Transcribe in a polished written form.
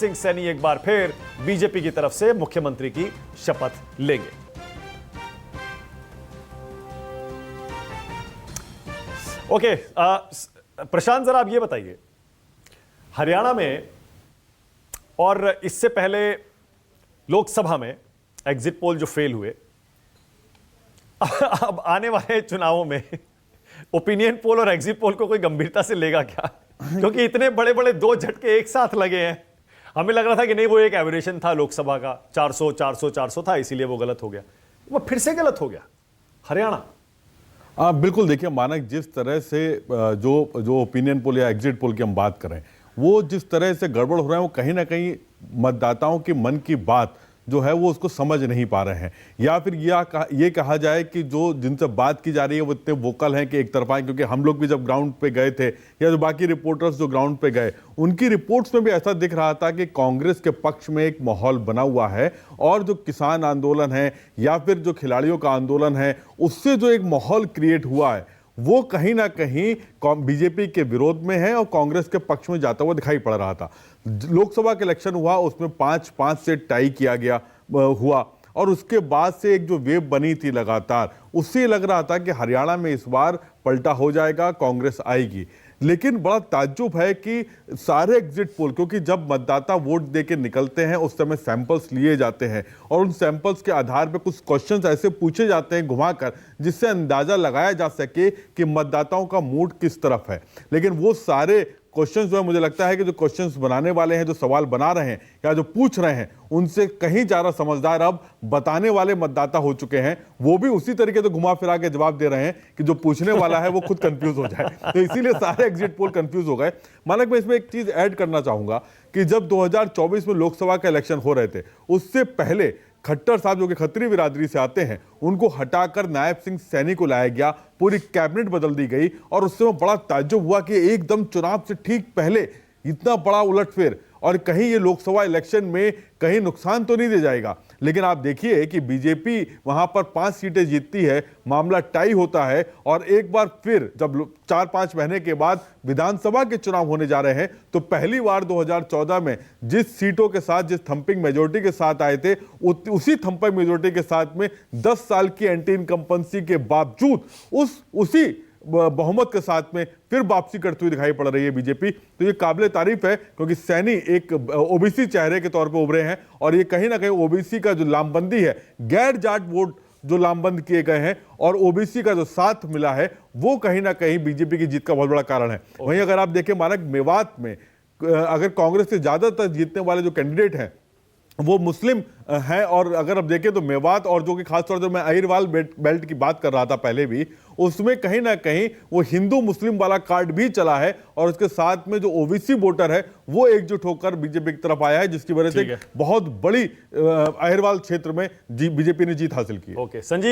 सिंह सैनी एक बार फिर बीजेपी की तरफ से मुख्यमंत्री की शपथ लेंगे। ओके, प्रशांत जरा आप ये बताइए, हरियाणा में और इससे पहले लोकसभा में एग्जिट पोल जो फेल हुए, अब आने वाले चुनावों में ओपिनियन पोल और एग्जिट पोल को कोई गंभीरता से लेगा क्या? क्योंकि इतने बड़े बड़े दो झटके एक साथ लगे हैं। हमें लग रहा था कि नहीं, वो एक एवरेशन था लोकसभा का, 400 था, इसीलिए वो गलत हो गया। वो फिर से गलत हो गया हरियाणा। बिल्कुल, देखिए मानक, जिस तरह से जो ओपिनियन पोल या एग्जिट पोल की हम बात करें, वो जिस तरह से गड़बड़ हो रहा है, वो कहीं ना कहीं मतदाताओं के मन की बात जो है वो उसको समझ नहीं पा रहे हैं, या फिर ये कहा जाए कि जो जिनसे बात की जा रही है वो इतने वोकल हैं कि एक तरफा है। क्योंकि हम लोग भी जब ग्राउंड पे गए थे, या जो बाकी रिपोर्टर्स जो ग्राउंड पे गए, उनकी रिपोर्ट्स में भी ऐसा दिख रहा था कि कांग्रेस के पक्ष में एक माहौल बना हुआ है, और जो किसान आंदोलन है या फिर जो खिलाड़ियों का आंदोलन है, उससे जो एक माहौल क्रिएट हुआ है वो कहीं ना कहीं बीजेपी के विरोध में है और कांग्रेस के पक्ष में जाता हुआ दिखाई पड़ रहा था। लोकसभा का इलेक्शन हुआ, उसमें 5-5 से टाई किया गया हुआ, और उसके बाद से एक जो वेव बनी थी लगातार, उससे लग रहा था कि हरियाणा में इस बार पलटा हो जाएगा, कांग्रेस आएगी। लेकिन बड़ा ताज्जुब है कि सारे एग्जिट पोल, क्योंकि जब मतदाता वोट देके निकलते हैं उस समय सैंपल्स लिए जाते हैं, और उन सैंपल्स के आधार पर कुछ क्वेश्चंस ऐसे पूछे जाते हैं घुमाकर, जिससे अंदाजा लगाया जा सके कि मतदाताओं का मूड किस तरफ है। लेकिन वो सारे क्वेश्चंस जो है, मुझे लगता है कि जो क्वेश्चंस बनाने वाले हैं, जो सवाल बना रहे हैं या जो पूछ रहे हैं, उनसे कहीं ज़्यादा समझदार अब बताने वाले मतदाता हो चुके हैं। वो भी उसी तरीके से घुमा फिरा के जवाब दे रहे हैं कि जो पूछने वाला है वो खुद कंफ्यूज हो जाए। तो इसीलिए सारे एग्जिट पोल कंफ्यूज हो गए। मानक, मैं इसमें एक चीज़ ऐड करना चाहूँगा कि जब 2024 में लोकसभा का इलेक्शन हो रहे थे, उससे पहले खट्टर साहब, जो कि खत्री बिरादरी से आते हैं, उनको हटाकर नायब सिंह सैनी को लाया गया, पूरी कैबिनेट बदल दी गई, और उससे बड़ा ताज्जुब हुआ कि एकदम चुनाव से ठीक पहले इतना बड़ा उलटफेर, और कहीं ये लोकसभा इलेक्शन में कहीं नुकसान तो नहीं दे जाएगा। लेकिन आप देखिए कि बीजेपी वहां पर 5 सीटें जीतती है, मामला टाई होता है, और एक बार फिर जब 4-5 महीने के बाद विधानसभा के चुनाव होने जा रहे हैं, तो पहली बार 2014 में जिस सीटों के साथ, जिस थंपिंग मेजोरिटी के साथ आए थे, उसी थंपिंग मेजोरिटी के साथ में 10 साल की एंटी इनकम्पेंसी के बावजूद उसी बहुमत के साथ में फिर वापसी करती हुई दिखाई पड़ रही है बीजेपी। तो ये काबिले तारीफ है, क्योंकि सैनी एक ओबीसी चेहरे के तौर पे उभरे हैं, और ये कहीं ना कहीं ओबीसी का जो लामबंदी है, गैर जाट वोट जो लामबंद किए गए हैं, और ओबीसी का जो साथ मिला है, वो कहीं ना कहीं बीजेपी की जीत का बहुत बड़ा कारण है। वहीं अगर आप देखें मानक, मेवात में अगर कांग्रेस से ज्यादातर जीतने वाले जो कैंडिडेट हैं वो मुस्लिम हैं, और अगर आप देखें तो मेवात, और जो कि खासतौर से मैं अहिरवाल बेल्ट की बात कर रहा था पहले भी, उसमें कहीं ना कहीं वो हिंदू मुस्लिम वाला कार्ड भी चला है, और उसके साथ में जो ओबीसी वोटर है वो एकजुट होकर बीजेपी की तरफ आया है, जिसकी वजह से बहुत बड़ी अहिरवाल क्षेत्र में बीजेपी ने जीत हासिल की। ओके संजीव।